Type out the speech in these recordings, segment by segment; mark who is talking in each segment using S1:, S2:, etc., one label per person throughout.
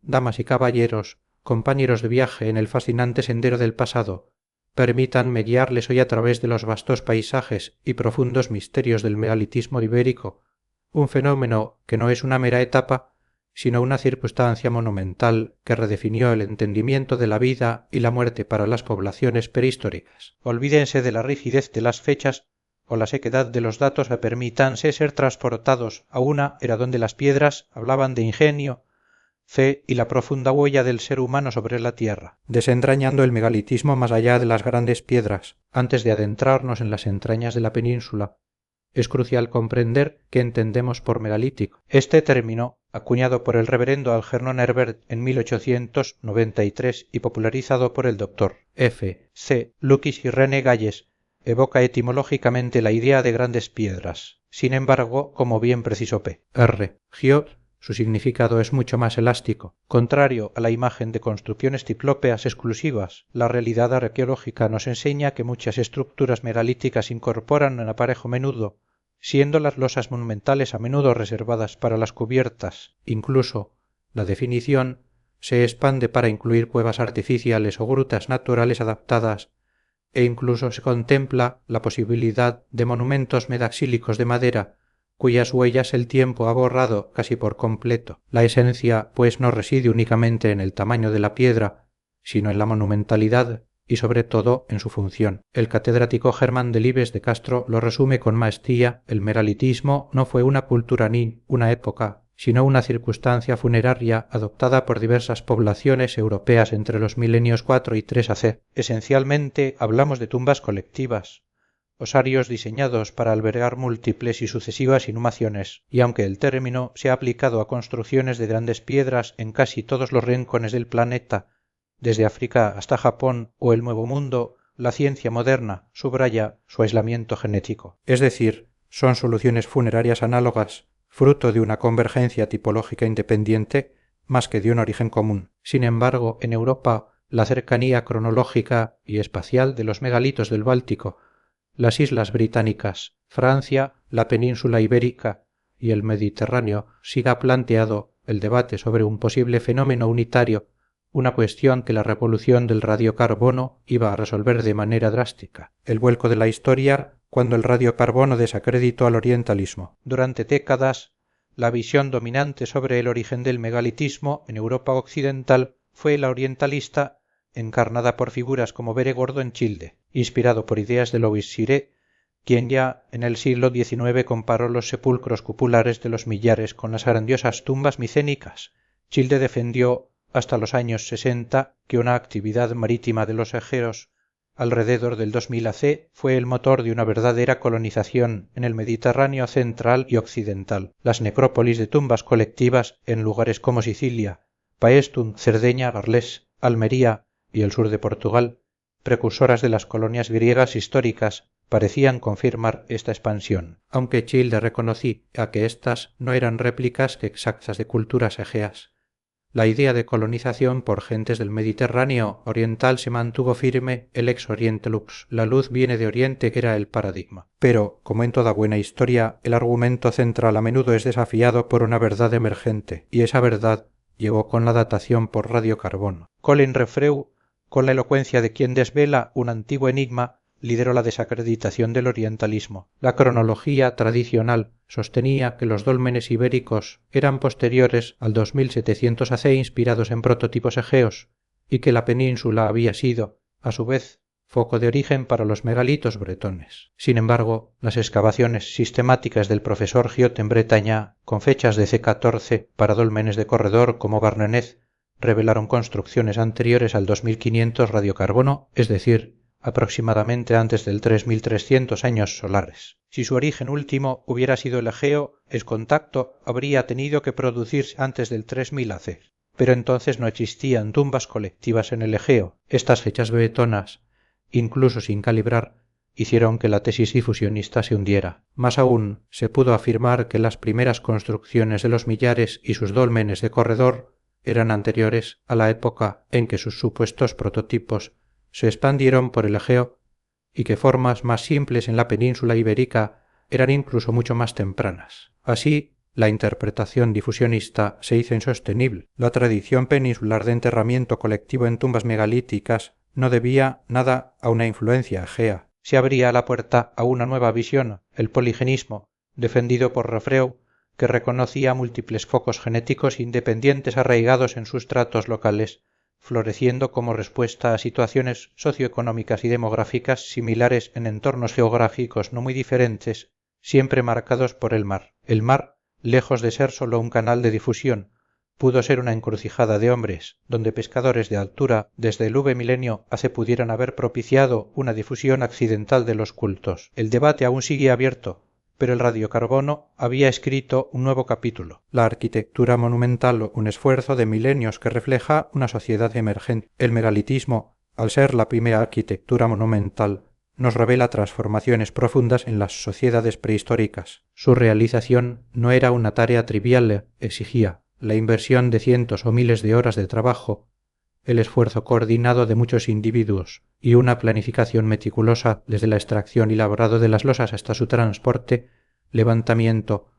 S1: damas y caballeros, compañeros de viaje en el fascinante sendero del pasado, permítanme guiarles hoy a través de los vastos paisajes y profundos misterios del megalitismo ibérico, un fenómeno que no es una mera etapa, sino una circunstancia monumental que redefinió el entendimiento de la vida y la muerte para las poblaciones prehistóricas. Olvídense de la rigidez de las fechas o la sequedad de los datos y permítanse ser transportados a una era donde las piedras hablaban de ingenio, fe y la profunda huella del ser humano sobre la tierra, desentrañando el megalitismo más allá de las grandes piedras. Antes de adentrarnos en las entrañas de la península, es crucial comprender qué entendemos por megalítico. Este término, acuñado por el reverendo Algernon Herbert en 1893 y popularizado por el doctor F. C. Lucas y René Galles, evoca etimológicamente la idea de grandes piedras. Sin embargo, como bien precisó P. R. Gio, su significado es mucho más elástico. Contrario a la imagen de construcciones ciclópeas exclusivas, la realidad arqueológica nos enseña que muchas estructuras megalíticas incorporan un aparejo menudo, siendo las losas monumentales a menudo reservadas para las cubiertas. Incluso, la definición se expande para incluir cuevas artificiales o grutas naturales adaptadas, e incluso se contempla la posibilidad de monumentos metaxílicos de madera, cuyas huellas el tiempo ha borrado casi por completo. La esencia, pues, no reside únicamente en el tamaño de la piedra, sino en la monumentalidad y sobre todo en su función. El catedrático Germán Delibes de Castro lo resume con maestría: el megalitismo no fue una cultura ni una época, sino una circunstancia funeraria adoptada por diversas poblaciones europeas entre los milenios 4 y 3 AC. Esencialmente hablamos de tumbas colectivas, osarios diseñados para albergar múltiples y sucesivas inhumaciones, y aunque el término se ha aplicado a construcciones de grandes piedras en casi todos los rincones del planeta, desde África hasta Japón o el Nuevo Mundo, la ciencia moderna subraya su aislamiento genético. Es decir, son soluciones funerarias análogas, fruto de una convergencia tipológica independiente, más que de un origen común. Sin embargo, en Europa, la cercanía cronológica y espacial de los megalitos del Báltico, las islas británicas, Francia, la península ibérica y el Mediterráneo, sí ha planteado el debate sobre un posible fenómeno unitario, una cuestión que la revolución del radiocarbono iba a resolver de manera drástica. El vuelco de la historia cuando el radiocarbono desacreditó al orientalismo. Durante décadas, la visión dominante sobre el origen del megalitismo en Europa occidental fue la orientalista, encarnada por figuras como Beregordo en Childe, inspirado por ideas de Louis Siré, quien ya en el siglo XIX comparó los sepulcros cupulares de los millares con las grandiosas tumbas micénicas. Childe defendió hasta los años 60 que una actividad marítima de los egeos alrededor del 2000 AC fue el motor de una verdadera colonización en el Mediterráneo central y occidental. Las necrópolis de tumbas colectivas en lugares como Sicilia, Paestum, Cerdeña, Garlés, Almería y el sur de Portugal, precursoras de las colonias griegas históricas, parecían confirmar esta expansión, aunque Childe reconocía que éstas no eran réplicas exactas de culturas egeas. La idea de colonización por gentes del Mediterráneo oriental se mantuvo firme el ex oriente lux. La luz viene de oriente, que era el paradigma. Pero, como en toda buena historia, el argumento central a menudo es desafiado por una verdad emergente, y esa verdad llegó con la datación por radiocarbono. Colin Refreu, con la elocuencia de quien desvela un antiguo enigma, lideró la desacreditación del orientalismo. La cronología tradicional sostenía que los dólmenes ibéricos eran posteriores al 2700 AC inspirados en prototipos egeos, y que la península había sido, a su vez, foco de origen para los megalitos bretones. Sin embargo, las excavaciones sistemáticas del profesor Giot en Bretaña, con fechas de C14 para dólmenes de corredor como Barnenez, revelaron construcciones anteriores al 2500 radiocarbono, es decir, aproximadamente antes del 3300 años solares. Si su origen último hubiera sido el Egeo, el contacto habría tenido que producirse antes del 3000 AC. Pero entonces no existían tumbas colectivas en el Egeo. Estas fechas bretonas, incluso sin calibrar, hicieron que la tesis difusionista se hundiera. Más aún, se pudo afirmar que las primeras construcciones de los millares y sus dólmenes de corredor eran anteriores a la época en que sus supuestos prototipos se expandieron por el Egeo, y que formas más simples en la península ibérica eran incluso mucho más tempranas. Así, La interpretación difusionista se hizo insostenible. La tradición peninsular de enterramiento colectivo en tumbas megalíticas no debía nada a una influencia egea. Se abría la puerta a una nueva visión, el poligenismo, defendido por Refreu, que reconocía múltiples focos genéticos independientes arraigados en sustratos locales, floreciendo como respuesta a situaciones socioeconómicas y demográficas similares en entornos geográficos no muy diferentes, siempre marcados por el mar. El mar, lejos de ser solo un canal de difusión, pudo ser una encrucijada de hombres, donde pescadores de altura desde el V-milenio hace pudieran haber propiciado una difusión accidental de los cultos. El debate aún sigue abierto, pero el radiocarbono había escrito un nuevo capítulo. La arquitectura monumental, un esfuerzo de milenios que refleja una sociedad emergente. El megalitismo, al ser la primera arquitectura monumental, nos revela transformaciones profundas en las sociedades prehistóricas. Su realización no era una tarea trivial, exigía la inversión de cientos o miles de horas de trabajo, el esfuerzo coordinado de muchos individuos y una planificación meticulosa desde la extracción y labrado de las losas hasta su transporte, levantamiento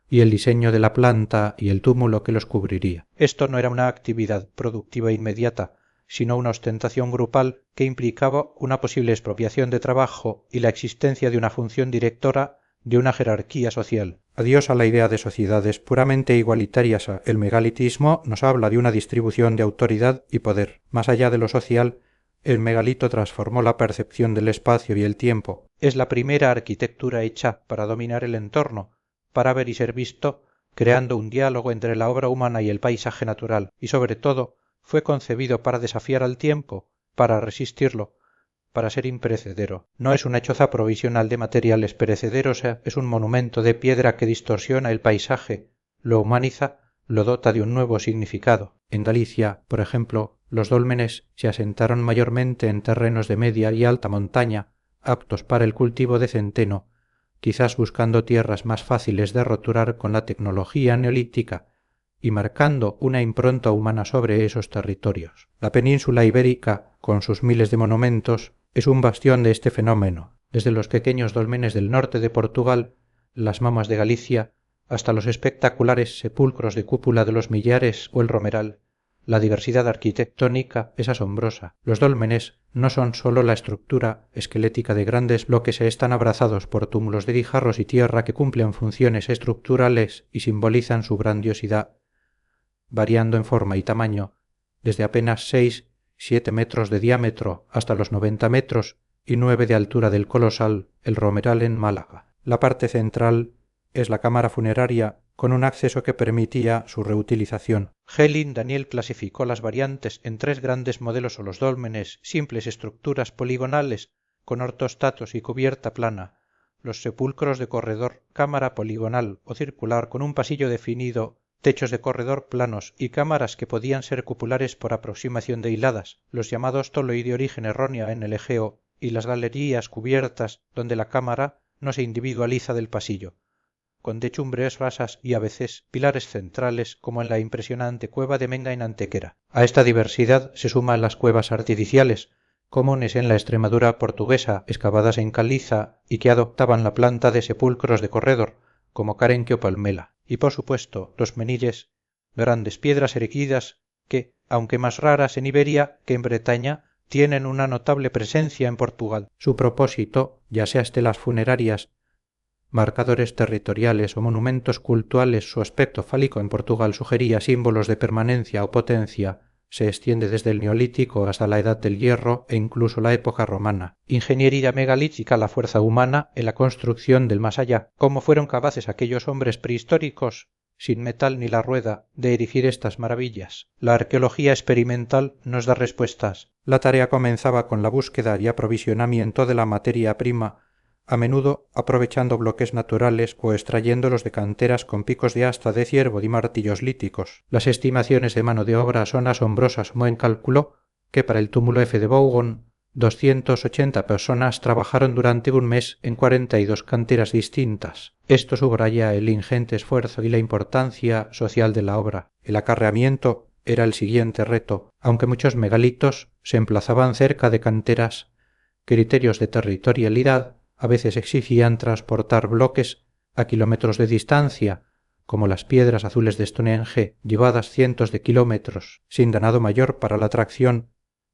S1: y el diseño de la planta y el túmulo que los cubriría. Esto no era una actividad productiva inmediata, sino una ostentación grupal que implicaba una posible expropiación de trabajo y la existencia de una función directora de una jerarquía social. Adiós a la idea de sociedades puramente igualitarias. El megalitismo nos habla de una distribución de autoridad y poder. Más allá de lo social, el megalito transformó la percepción del espacio y el tiempo. Es la primera arquitectura hecha para dominar el entorno, para ver y ser visto, creando un diálogo entre la obra humana y el paisaje natural, y sobre todo, fue concebido para desafiar al tiempo, para resistirlo, para ser imperecedero. No es una choza provisional de materiales perecederos, es un monumento de piedra que distorsiona el paisaje, lo humaniza, lo dota de un nuevo significado. En Galicia, por ejemplo, los dólmenes se asentaron mayormente en terrenos de media y alta montaña, aptos para el cultivo de centeno, quizás buscando tierras más fáciles de roturar con la tecnología neolítica y marcando una impronta humana sobre esos territorios. La península ibérica, con sus miles de monumentos, es un bastión de este fenómeno, desde los pequeños dólmenes del norte de Portugal, las Mamas de Galicia, hasta los espectaculares sepulcros de cúpula de los Millares o el Romeral. La diversidad arquitectónica es asombrosa. Los dólmenes no son sólo la estructura esquelética de grandes bloques, están abrazados por túmulos de guijarros y tierra que cumplen funciones estructurales y simbolizan su grandiosidad, variando en forma y tamaño, desde apenas 6-7 metros de diámetro hasta los 90 metros y 9 de altura del colosal, el Romeral en Málaga. La parte central es la cámara funeraria con un acceso que permitía su reutilización. Gehling Daniel clasificó las variantes en tres grandes modelos o los dólmenes, simples estructuras poligonales con ortostatos y cubierta plana, los sepulcros de corredor, cámara poligonal o circular con un pasillo definido, techos de corredor planos y cámaras que podían ser cupulares por aproximación de hiladas, los llamados toloi de origen erróneo en el Egeo, y las galerías cubiertas donde la cámara no se individualiza del pasillo, con techumbres rasas y a veces pilares centrales como en la impresionante cueva de Menga en Antequera. A esta diversidad se suman las cuevas artificiales, comunes en la Extremadura portuguesa, excavadas en caliza y que adoptaban la planta de sepulcros de corredor, como Carenque o Palmela, y por supuesto los menires, grandes piedras erguidas que, aunque más raras en Iberia que en Bretaña, tienen una notable presencia en Portugal. Su propósito, ya sea estelas funerarias, marcadores territoriales o monumentos cultuales, su aspecto fálico en Portugal sugería símbolos de permanencia o potencia, se extiende desde el Neolítico hasta la Edad del Hierro e incluso la época romana. Ingeniería megalítica, la fuerza humana en la construcción del más allá. ¿Cómo fueron capaces aquellos hombres prehistóricos, sin metal ni la rueda, de erigir estas maravillas? La arqueología experimental nos da respuestas. La tarea comenzaba con la búsqueda y aprovisionamiento de la materia prima, a menudo aprovechando bloques naturales o extrayéndolos de canteras con picos de asta de ciervo y martillos líticos. Las estimaciones de mano de obra son asombrosas. Moen calculó que para el túmulo F de Bougon 280 personas trabajaron durante un mes en 42 canteras distintas. Esto subraya el ingente esfuerzo y la importancia social de la obra. El acarreamiento era el siguiente reto. Aunque muchos megalitos se emplazaban cerca de canteras, criterios de territorialidad a veces exigían transportar bloques a kilómetros de distancia, como las piedras azules de Stonehenge, llevadas cientos de kilómetros, sin ganado mayor para la tracción,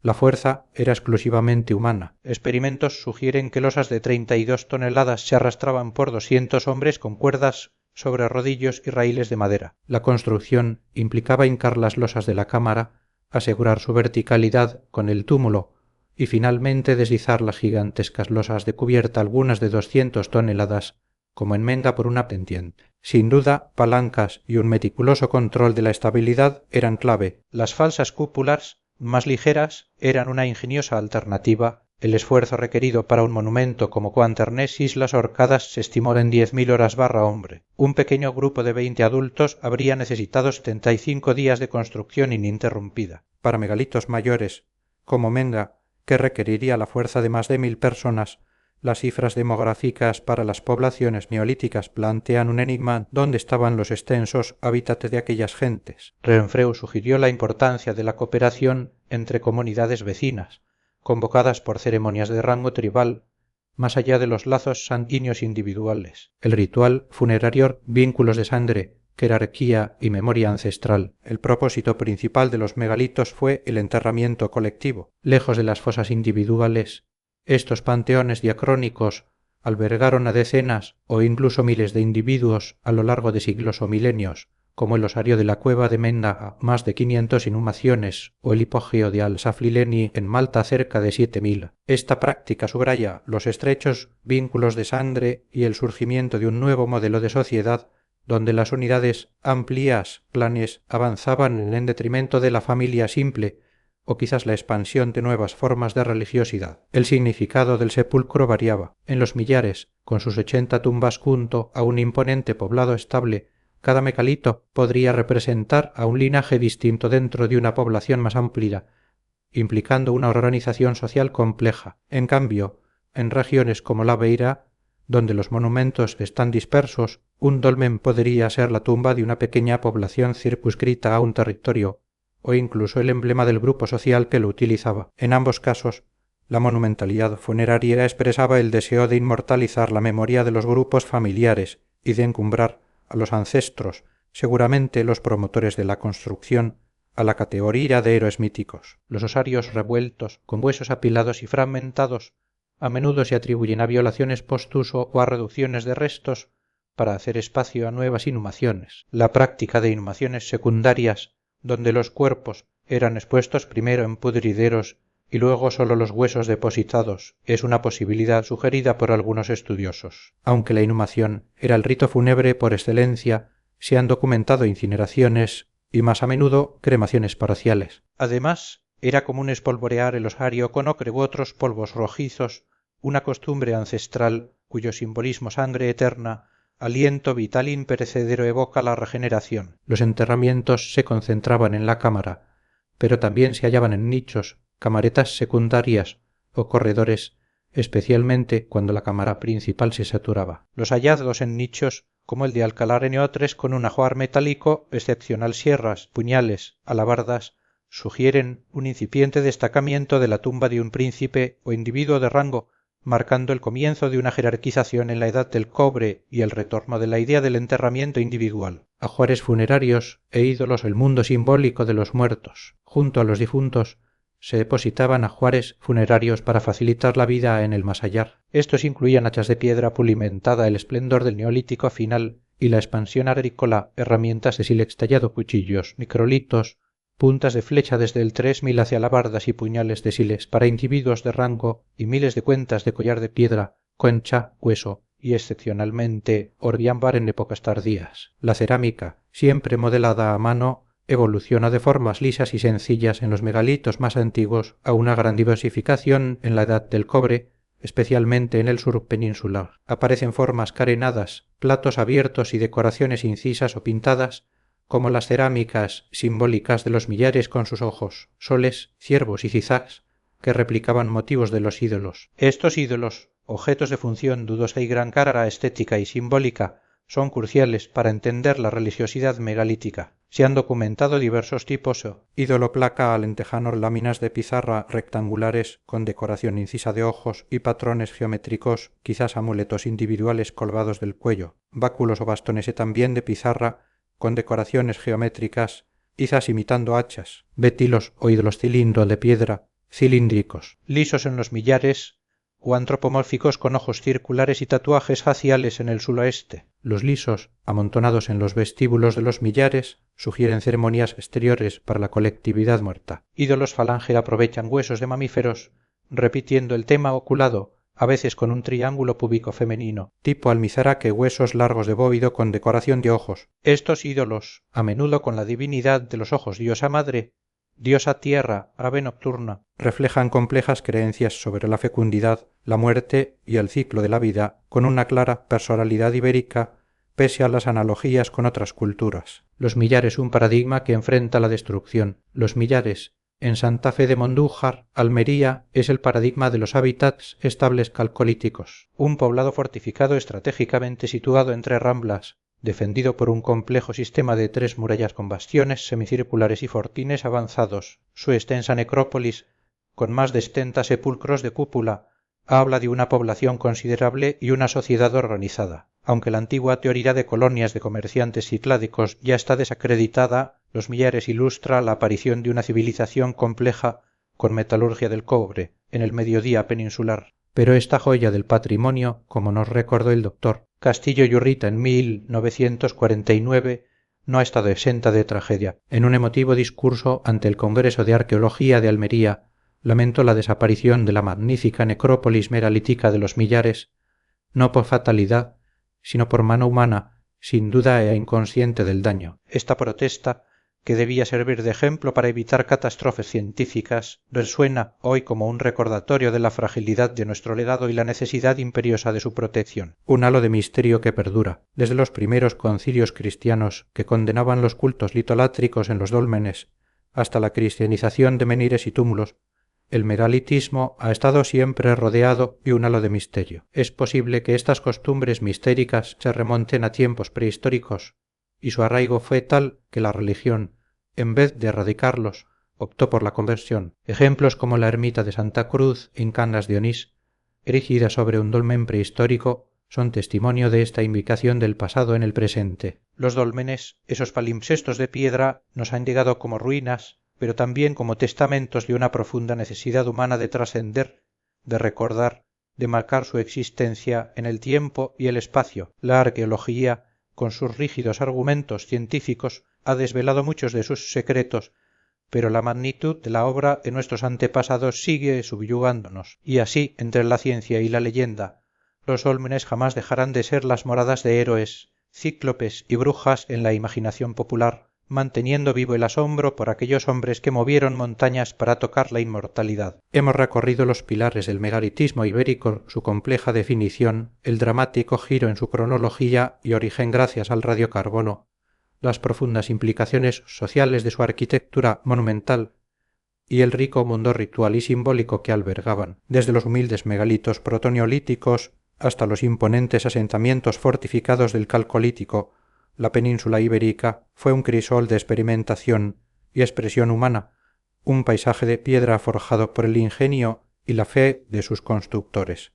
S1: la fuerza era exclusivamente humana. Experimentos sugieren que losas de 32 toneladas se arrastraban por 200 hombres con cuerdas sobre rodillos y raíles de madera. La construcción implicaba hincar las losas de la cámara, asegurar su verticalidad con el túmulo y finalmente deslizar las gigantescas losas de cubierta, algunas de 200 toneladas, como enmenda por una pendiente. Sin duda, palancas y un meticuloso control de la estabilidad eran clave. Las falsas cúpulas, más ligeras, eran una ingeniosa alternativa. El esfuerzo requerido para un monumento como Quaternius Islas Orcadas se estimó en 10.000 horas barra hombre. Un pequeño grupo de 20 adultos habría necesitado 75 días de construcción ininterrumpida. Para megalitos mayores, como Menga, que requeriría la fuerza de más de 1.000 personas, las cifras demográficas para las poblaciones neolíticas plantean un enigma: ¿dónde estaban los extensos hábitats de aquellas gentes? Renfrew sugirió la importancia de la cooperación entre comunidades vecinas, convocadas por ceremonias de rango tribal, más allá de los lazos sanguíneos individuales. El ritual funerario, vínculos de sangre, jerarquía y memoria ancestral. El propósito principal de los megalitos fue el enterramiento colectivo. Lejos de las fosas individuales, estos panteones diacrónicos albergaron a decenas o incluso miles de individuos a lo largo de siglos o milenios, como el osario de la cueva de Mendaha, más de 500 inhumaciones, o el hipogeo de Al-Saflileni en Malta, cerca de 7.000. Esta práctica subraya los estrechos vínculos de sangre y el surgimiento de un nuevo modelo de sociedad donde las unidades amplias planes avanzaban en detrimento de la familia simple, o quizás la expansión de nuevas formas de religiosidad. El significado del sepulcro variaba. En los millares, con sus 80 tumbas junto a un imponente poblado estable, cada megalito podría representar a un linaje distinto dentro de una población más amplia, implicando una organización social compleja. En cambio, en regiones como la Beira, donde los monumentos están dispersos, un dolmen podría ser la tumba de una pequeña población circunscrita a un territorio, o incluso el emblema del grupo social que lo utilizaba. En ambos casos, la monumentalidad funeraria expresaba el deseo de inmortalizar la memoria de los grupos familiares y de encumbrar a los ancestros, seguramente los promotores de la construcción, a la categoría de héroes míticos. Los osarios revueltos, con huesos apilados y fragmentados, a menudo se atribuyen a violaciones post-uso o a reducciones de restos para hacer espacio a nuevas inhumaciones. La práctica de inhumaciones secundarias, donde los cuerpos eran expuestos primero en pudrideros y luego solo los huesos depositados, es una posibilidad sugerida por algunos estudiosos. Aunque la inhumación era el rito fúnebre por excelencia, se han documentado incineraciones y más a menudo cremaciones parciales. Además, era común espolvorear el osario con ocre u otros polvos rojizos, una costumbre ancestral cuyo simbolismo sangre eterna, aliento vital imperecedero evoca la regeneración. Los enterramientos se concentraban en la cámara, pero también se hallaban en nichos, camaretas secundarias o corredores, especialmente cuando la cámara principal se saturaba. Los hallazgos en nichos, como el de Alcalá Reneotres con un ajuar metálico, excepcional sierras, puñales, alabardas, sugieren un incipiente destacamiento de la tumba de un príncipe o individuo de rango, marcando el comienzo de una jerarquización en la edad del cobre y el retorno de la idea del enterramiento individual. Ajuares funerarios e ídolos, el mundo simbólico de los muertos. Junto a los difuntos se depositaban ajuares funerarios para facilitar la vida en el más allá. Estos incluían hachas de piedra pulimentada, el esplendor del neolítico final y la expansión agrícola, herramientas de sílex tallado, cuchillos, microlitos, puntas de flecha desde el 3000 hacia alabardas y puñales de sílex para individuos de rango y miles de cuentas de collar de piedra, concha, hueso y excepcionalmente orbiámbar en épocas tardías. La cerámica, siempre modelada a mano, evoluciona de formas lisas y sencillas en los megalitos más antiguos a una gran diversificación en la edad del cobre, especialmente en el sur peninsular. Aparecen formas carenadas, platos abiertos y decoraciones incisas o pintadas, como las cerámicas simbólicas de los millares con sus ojos, soles, ciervos y cizacs, que replicaban motivos de los ídolos. Estos ídolos, objetos de función dudosa y gran carga estética y simbólica,
S2: son cruciales para entender la religiosidad megalítica. Se han documentado diversos tipos
S1: ídolo placa alentejano, láminas de pizarra rectangulares con decoración incisa de ojos y patrones geométricos, quizás amuletos individuales colgados del cuello, báculos o bastones también de pizarra con decoraciones geométricas, quizás imitando hachas, bétilos o ídolos cilindro de piedra, cilíndricos,
S2: lisos en los millares o antropomórficos con ojos circulares y tatuajes faciales en el suroeste.
S1: Los lisos, amontonados en los vestíbulos de los millares, sugieren ceremonias exteriores para la colectividad muerta.
S2: Ídolos falange aprovechan huesos de mamíferos, repitiendo el tema oculado, a veces con un triángulo púbico femenino.
S1: Tipo almizaraque, huesos largos de bóvido con decoración de ojos.
S2: Estos ídolos, a menudo con la divinidad de los ojos diosa madre, diosa tierra, ave nocturna,
S1: reflejan complejas creencias sobre la fecundidad, la muerte y el ciclo de la vida, con una clara personalidad ibérica, pese a las analogías con otras culturas. Los millares, un paradigma que enfrenta la destrucción. Los millares, en Santa Fe de Mondújar, Almería, es el paradigma de los hábitats estables calcolíticos.
S2: Un poblado fortificado estratégicamente situado entre ramblas, defendido por un complejo sistema de 3 murallas con bastiones semicirculares y fortines avanzados. Su extensa necrópolis, con más de 70 sepulcros de cúpula, habla de una población considerable y una sociedad organizada. Aunque la antigua teoría de colonias de comerciantes cicládicos ya está desacreditada, los millares ilustra la aparición de una civilización compleja con metalurgia del cobre en el mediodía peninsular.
S1: Pero esta joya del patrimonio, como nos recordó el doctor
S2: Castillo y Urrieta en 1949, no ha estado exenta de tragedia.
S1: En un emotivo discurso ante el Congreso de Arqueología de Almería, lamentó la desaparición de la magnífica necrópolis megalítica de los millares, no por fatalidad, sino por mano humana, sin duda e inconsciente del daño.
S2: Esta protesta, que debía servir de ejemplo para evitar catástrofes científicas, resuena hoy como un recordatorio de la fragilidad de nuestro legado y la necesidad imperiosa de su protección.
S1: Un halo de misterio que perdura, desde los primeros concilios cristianos que condenaban los cultos litolátricos en los dólmenes, hasta la cristianización de menires y túmulos. El megalitismo ha estado siempre rodeado de un halo de misterio. Es posible que estas costumbres mistéricas se remonten a tiempos prehistóricos, y su arraigo fue tal que la religión, en vez de erradicarlos, optó por la conversión. Ejemplos como la ermita de Santa Cruz en Cangas de Onís, erigida sobre un dolmen prehistórico, son testimonio de esta invocación del pasado en el presente.
S2: Los dólmenes, esos palimpsestos de piedra, nos han llegado como ruinas, pero también como testamentos de una profunda necesidad humana de trascender, de recordar, de marcar su existencia en el tiempo y el espacio. La arqueología, con sus rígidos argumentos científicos, ha desvelado muchos de sus secretos, pero la magnitud de la obra de nuestros antepasados sigue subyugándonos, y así, entre la ciencia y la leyenda, los dólmenes jamás dejarán de ser las moradas de héroes, cíclopes y brujas en la imaginación popular, manteniendo vivo el asombro por aquellos hombres que movieron montañas para tocar la inmortalidad.
S1: Hemos recorrido los pilares del megalitismo ibérico, su compleja definición, el dramático giro en su cronología y origen gracias al radiocarbono, las profundas implicaciones sociales de su arquitectura monumental y el rico mundo ritual y simbólico que albergaban, desde los humildes megalitos protoneolíticos hasta los imponentes asentamientos fortificados del calcolítico. La península ibérica fue un crisol de experimentación y expresión humana, un paisaje de piedra forjado por el ingenio y la fe de sus constructores.